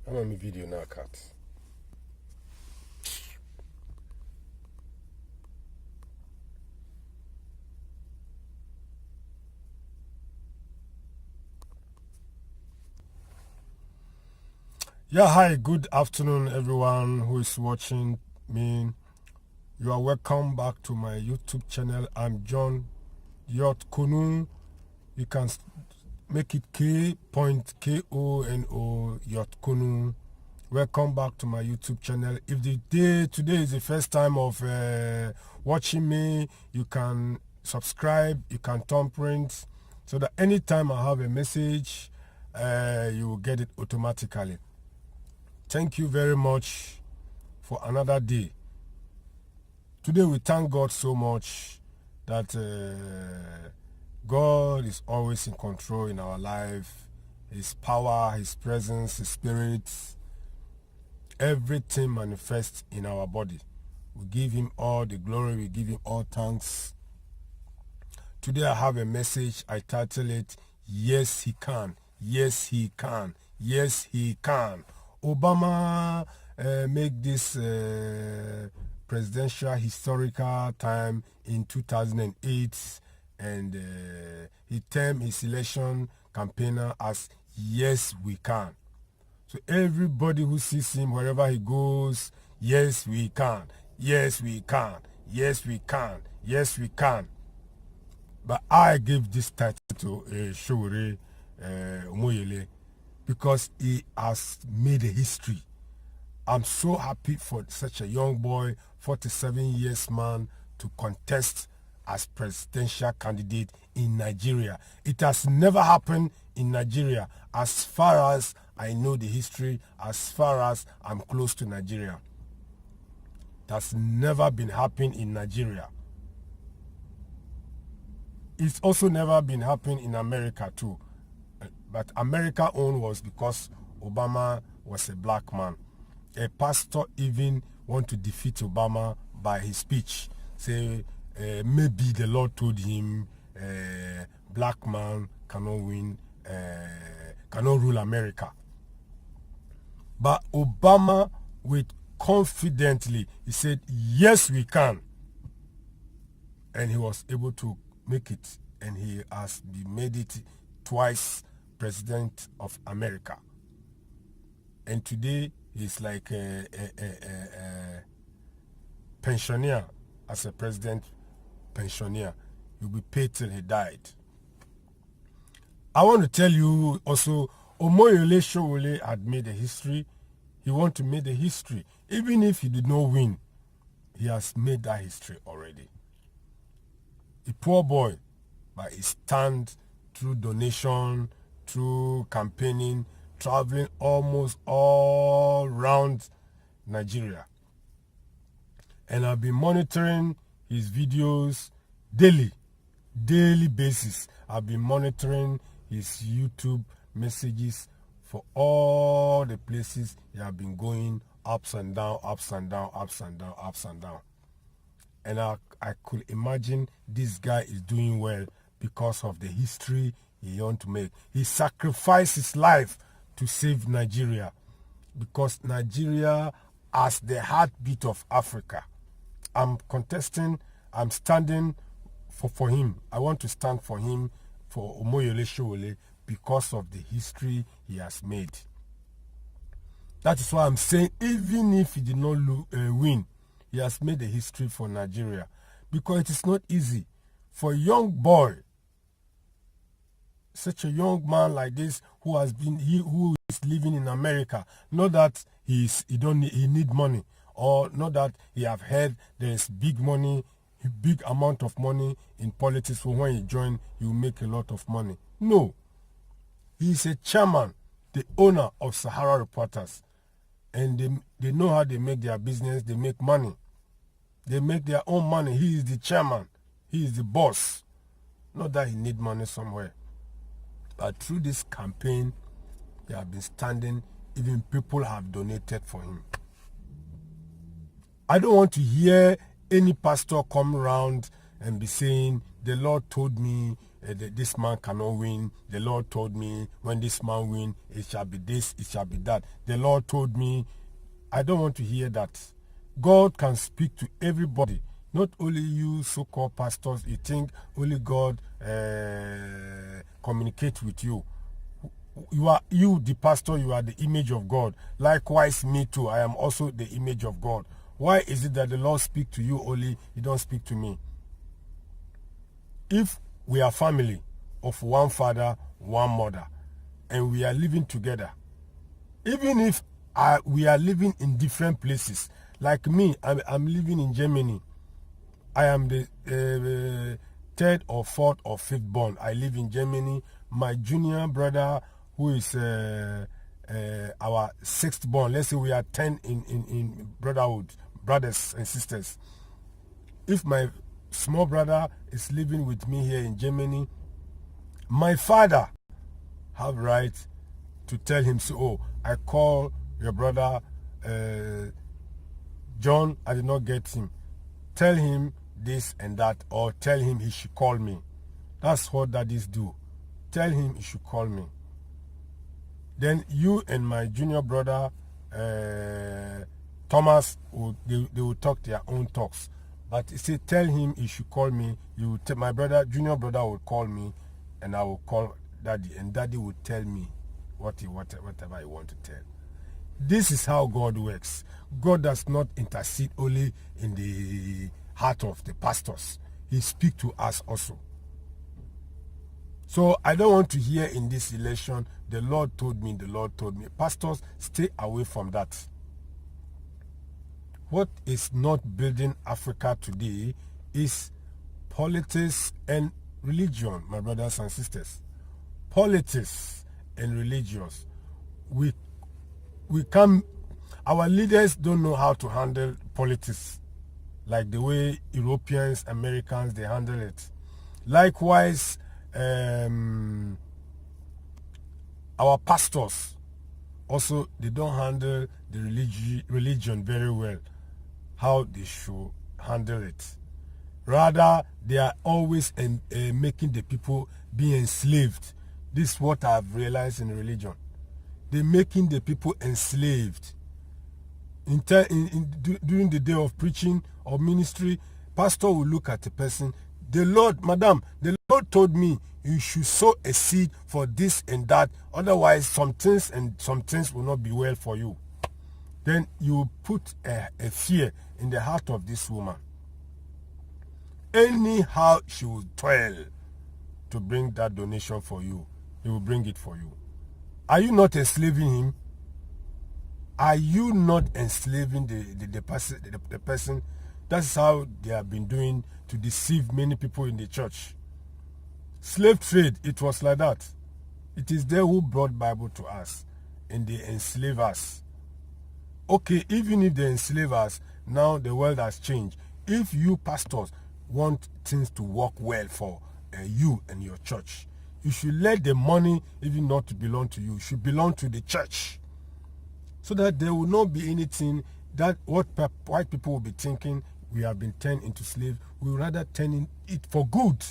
I'm on my video now, cat. Yeah, hi, good afternoon, everyone who is watching me. You are welcome back to my YouTube channel. I'm John Yot Kunu. You can make it K.Kono Yot Kunu. Welcome back to my YouTube channel. If today is the first time of watching me, you can subscribe, you can thumbprint, so that anytime I have a message, you will get it automatically. Thank you very much for another day. Today we thank God so much that God is always in control in our life. His power, His presence, His spirit, everything manifests in our body. We give Him all the glory, we give Him all thanks. Today I have a message. I title it, Yes He Can, Yes He Can, Yes He Can. Obama make this presidential historical time in 2008, and he termed his election campaigner as Yes We Can. So everybody who sees him wherever he goes, yes we can, yes we can, yes we can, yes we can. But I gave this title to SOWORE Omoyele because he has made a history. I'm so happy for such a young boy, 47 years man, to contest as presidential candidate in Nigeria. It has never happened in Nigeria as far as I know the history, as far as I'm close to Nigeria. It has never been happening in Nigeria. It's also never been happening in America too. But America own was because Obama was a black man. A pastor even want to defeat Obama by his speech. Say maybe the Lord told him black man cannot win, cannot rule America. But Obama, with confidently, he said, yes, we can. And he was able to make it. And he has made it twice president of America. And today, he's like a pensioner, as a president pensioner. He'll be paid till he died. I want to tell you also, Omoyele Sowore had made a history. He want to make a history. Even if he did not win, he has made that history already. A poor boy, but he stand through donation, through campaigning, traveling almost all around Nigeria. And I've been monitoring his videos daily basis. I've been monitoring his YouTube messages for all the places he have been going, ups and down, ups and down, ups and down, ups and down. And I could imagine this guy is doing well because of the history he want to make. He sacrificed his life to save Nigeria, because Nigeria as the heartbeat of Africa. I'm contesting, I'm standing for him. I want to stand for him, for Omoyele Sowore, because of the history he has made. That is why I'm saying, even if he did not win, he has made a history for Nigeria. Because it is not easy for a young boy, such a young man like this, who is living in America. Not that he need money, or not that he have heard there is big money, big amount of money in politics. So when you join, you make a lot of money. No, he is a chairman, the owner of Sahara Reporters, and they know how they make their business. They make money. They make their own money. He is the chairman. He is the boss. Not that he need money somewhere. But through this campaign, he have been standing. Even people have donated for him. I don't want to hear any pastor come around and be saying, the Lord told me this man cannot win. The Lord told me when this man win, it shall be this, it shall be that. The Lord told me. I don't want to hear that. God can speak to everybody, not only you so-called pastors. You think only God communicate with you. You the pastor, you are the image of God. Likewise, me too. I am also the image of God. Why is it that the Lord speak to you only, he don't speak to me? If we are family of one father, one mother, and we are living together, even if we are living in different places, like me, I'm living in Germany. I am the third or fourth or fifth born. I live in Germany. My junior brother, who is our sixth born, let's say we are 10 in brotherhood, brothers and sisters. If my small brother is living with me here in Germany, my father have right to tell him, so, oh, I call your brother John, I did not get him. Tell him this and that, or tell him he should call me. That's what daddies do. Tell him he should call me. Then you and my junior brother Thomas, they will talk their own talks. But you say, tell him he should call me. You will my junior brother will call me, and I will call daddy, and daddy will tell me whatever he want to tell. This is how God works. God does not intercede only in the heart of the pastors. He speaks to us also. So I don't want to hear in this election, the Lord told me, the Lord told me. Pastors, stay away from that. What is not building Africa today is politics and religion, my brothers and sisters. Politics and religions. We come, our leaders don't know how to handle politics like the way Europeans, Americans, they handle it. Likewise, our pastors also, they don't handle the religion very well, how they should handle it. Rather, they are always making the people be enslaved. This is what I've realized in religion. They're making the people enslaved. During the day of preaching or ministry, pastor will look at the person. The Lord, madam, the Lord told me you should sow a seed for this and that. Otherwise, some things will not be well for you. Then you put a fear in the heart of this woman. Anyhow, she will toil to bring that donation for you. He will bring it for you. Are you not enslaving him? Are you not enslaving the person? That's how they have been doing to deceive many people in the church. Slave trade, it was like that. It is they who brought Bible to us, and they enslave us. Okay, even if they enslave us, now the world has changed. If you pastors want things to work well for you and your church, you should let the money even not to belong to you. It should belong to the church. So that there will not be anything that what white people will be thinking we have been turned into slaves. We will rather turn it for good.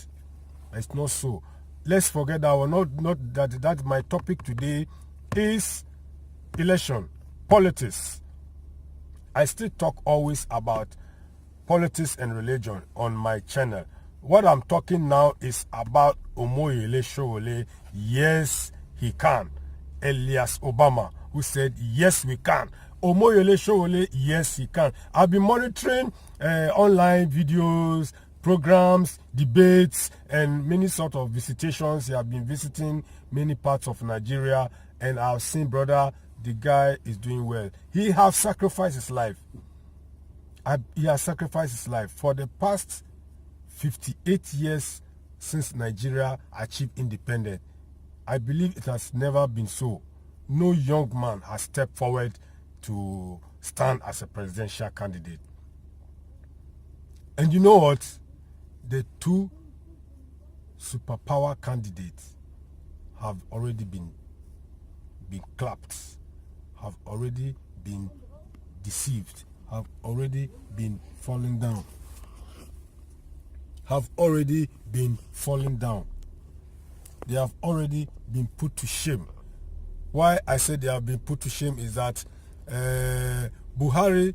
It's not so. Let's forget that that my topic today is election, politics. I still talk always about politics and religion on my channel. What I'm talking now is about Omoyele Sowore. Yes, he can. Alias Obama, who said, yes, we can. Omoyele Sowore, yes, he can. I've been monitoring online videos, programs, debates, and many sort of visitations. He have been visiting many parts of Nigeria, and I've seen, brother, the guy is doing well. He has sacrificed his life. He has sacrificed his life for the past 58 years since Nigeria achieved independence. I believe it has never been so. No young man has stepped forward to stand as a presidential candidate. And you know what? The two superpower candidates have already been clapped, have already been deceived, have already been falling down. Have already been falling down. they have already been put to shame. Why I say they have been put to shame is that Buhari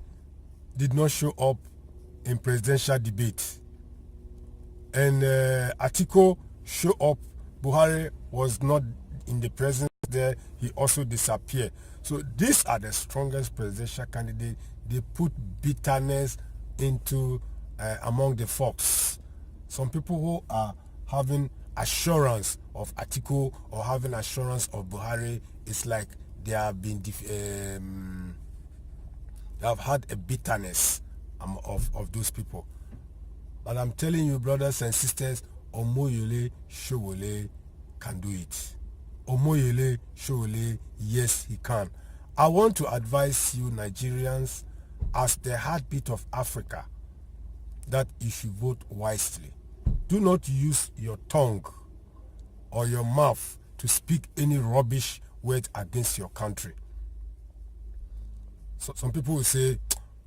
did not show up in presidential debate. And Atiko showed up. Buhari was not in the presence there. He also disappeared. So these are the strongest presidential candidates. They put bitterness into among the folks. Some people who are having assurance of Atiko or having assurance of Buhari, it's like they have been they have had a bitterness of those people. But I'm telling you, brothers and sisters, Omoyele Sowore can do it. Omoyele Sowore, yes, he can. I want to advise you, Nigerians, as the heartbeat of Africa, that you should vote wisely. Do not use your tongue or your mouth to speak any rubbish word against your country. So some people will say,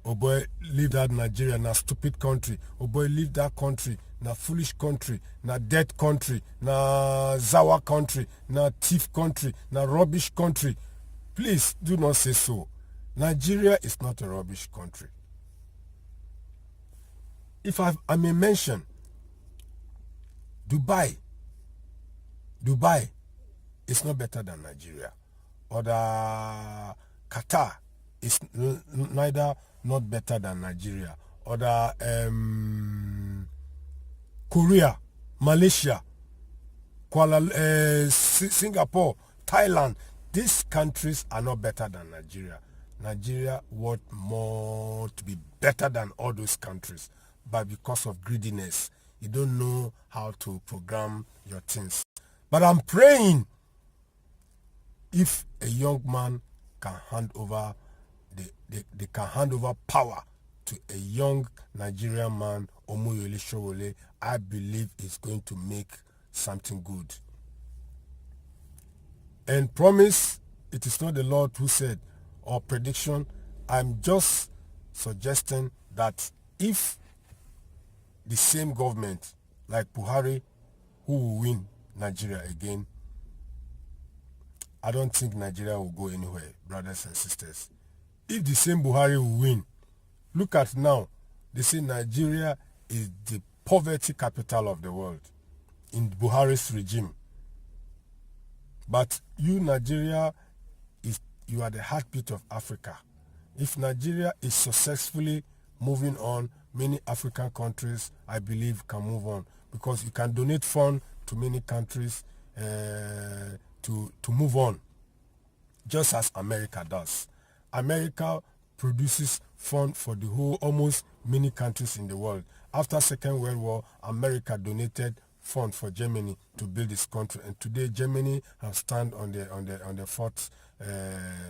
oh boy, leave that Nigeria, na stupid country. Oh boy, leave that country, na foolish country, na dead country, na zawa country, na thief country, na rubbish country. Please do not say so. Nigeria is not a rubbish country. If I may mention, Dubai is not better than Nigeria. Or the Qatar is neither not better than Nigeria. Or the Korea, Malaysia, Singapore, Thailand. These countries are not better than Nigeria. Nigeria want more to be better than all those countries. But because of greediness, you don't know how to program your things. But I'm praying if a young man can hand over they can hand over power to a young Nigerian man, Omoyele Sowore, I believe it's going to make something good. And promise, it is not the Lord who said, or prediction. I'm just suggesting that if the same government like Buhari, who will win Nigeria again, I don't think Nigeria will go anywhere, brothers and sisters. If the same Buhari will win, look at now, they say Nigeria is the poverty capital of the world in Buhari's regime. But you, Nigeria, you are the heartbeat of Africa. If Nigeria is successfully moving on, many African countries, I believe, can move on, because you can donate funds to many countries to move on, just as America does. America produces funds for the whole, almost many countries in the world. After Second World War, America donated funds for Germany to build this country, and today Germany has stand on the fourth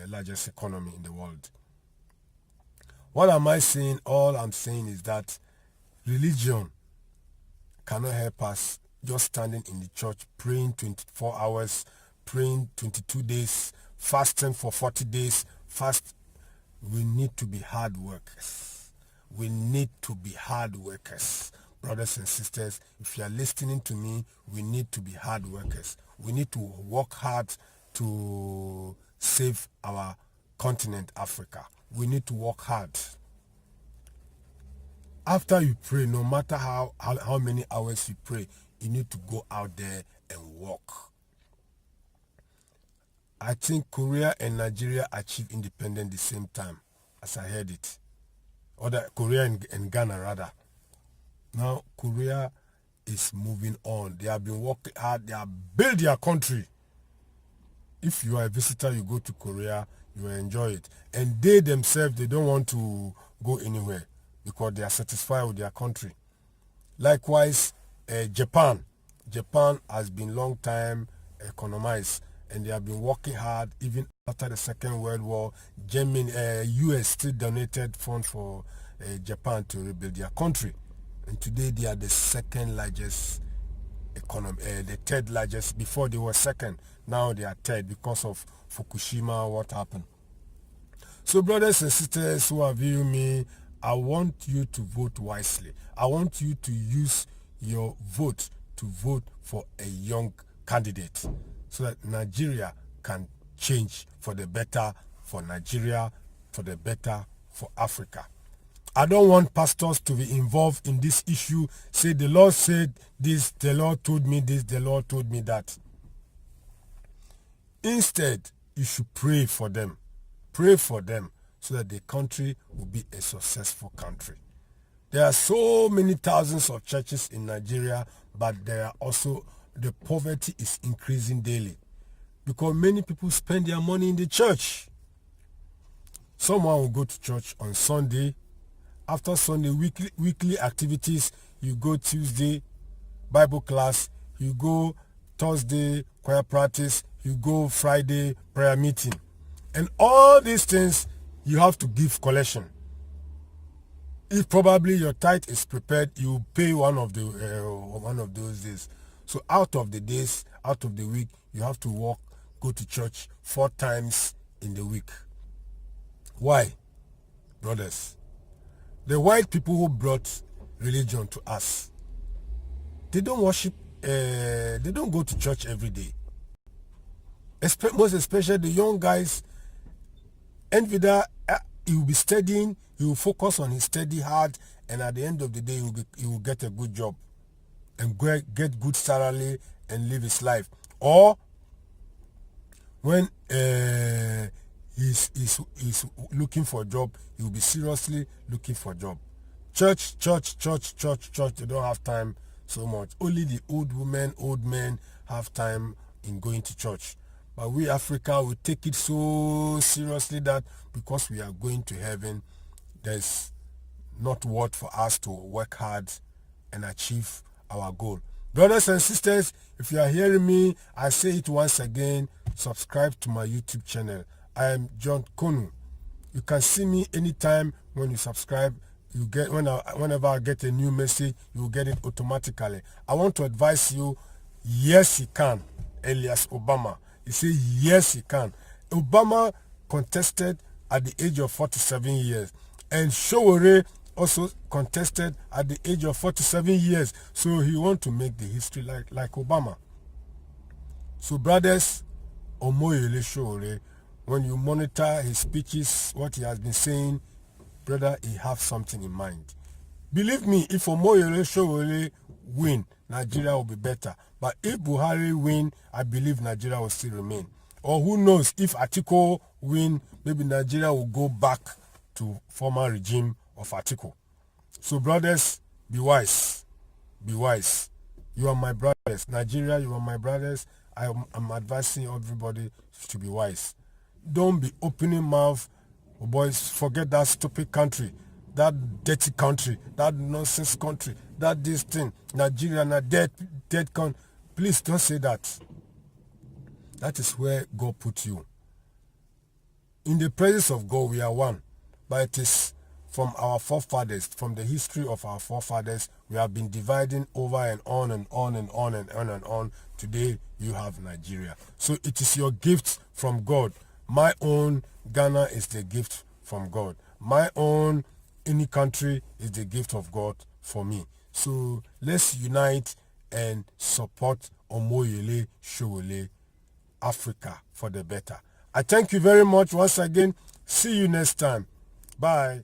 largest economy in the world. What am I saying? All I'm saying is that religion cannot help us just standing in the church, praying 24 hours, praying 22 days, fasting for 40 days, We need to be hard workers. We need to be hard workers. Brothers and sisters, if you are listening to me, we need to be hard workers. We need to work hard to save our continent, Africa. We need to work hard. After you pray, no matter how many hours you pray, you need to go out there and work. I think Korea and Nigeria achieved independence the same time, as I heard it. Or Korea and Ghana, rather. Now, Korea is moving on. They have been working hard. They have built their country. If you are a visitor, you go to Korea, you will enjoy it. And they themselves, they don't want to go anywhere because they are satisfied with their country. Likewise, Japan. Japan has been long time economized, and they have been working hard even after the Second World War. Germany, US still donated funds for Japan to rebuild their country. And today they are the second largest economy, the third largest. Before they were second, now they are third because of Fukushima, what happened. So brothers and sisters who are viewing me, I want you to vote wisely. I want you to use your vote to vote for a young candidate so that Nigeria can change for the better for Nigeria, for the better for Africa. I don't want pastors to be involved in this issue. Say the Lord said this, the Lord told me this, the Lord told me that. Instead, you should pray for them. Pray for them so that the country will be a successful country. There are so many thousands of churches in Nigeria, but there are also, the poverty is increasing daily because many people spend their money in the church. Someone will go to church on Sunday. After Sunday, weekly activities, you go Tuesday, Bible class, you go Thursday, choir practice, you go Friday, prayer meeting. And all these things, you have to give collection. If probably your tithe is prepared, you pay one of those days. So out of the days, out of the week, you have to go to church 4 times in the week. Why? Brothers, the white people who brought religion to us, they don't worship, they don't go to church every day. Most especially the young guys, Envida, he will be studying, he will focus on his study hard, and at the end of the day, he will get a good job and get good salary and live his life. Or when he's looking for a job, he will be seriously looking for a job. Church, they don't have time so much. Only the old men have time in going to church. But we Africa, we take it so seriously that because we are going to heaven, there's not worth for us to work hard and achieve our goal. Brothers and sisters, if you are hearing me, I say it once again, subscribe to my YouTube channel. I am John Konu. You can see me anytime when you subscribe. You get whenever I get a new message, you will get it automatically. I want to advise you, yes, he can. Alias Obama. He said, yes, he can. Obama contested at the age of 47 years. And SOWORE also contested at the age of 47 years. So he wants to make the history like Obama. So brothers, Omoyele SOWORE, when you monitor his speeches, what he has been saying, brother, he has something in mind. Believe me, if Omoyele SOWORE win, Nigeria will be better. But if Buhari win, I believe Nigeria will still remain. Or who knows, if Atiku win, maybe Nigeria will go back to former regime of Atiku. So brothers, be wise. Be wise. You are my brothers. Nigeria, you are my brothers. I'm advising everybody to be wise. Don't be opening mouth. Oh boys, forget that stupid country, that dirty country, that nonsense country, that this thing, Nigeria, na dead country. Please don't say that. That is where God put you. In the presence of God, we are one. But it is from our forefathers, from the history of our forefathers, we have been dividing over and on and on and on and on and on. Today, you have Nigeria. So it is your gift from God. My own Ghana is the gift from God. My own any country is the gift of God for me. So let's unite and support Omoyele SOWORE, Africa for the better. I thank you very much once again. See you next time. Bye.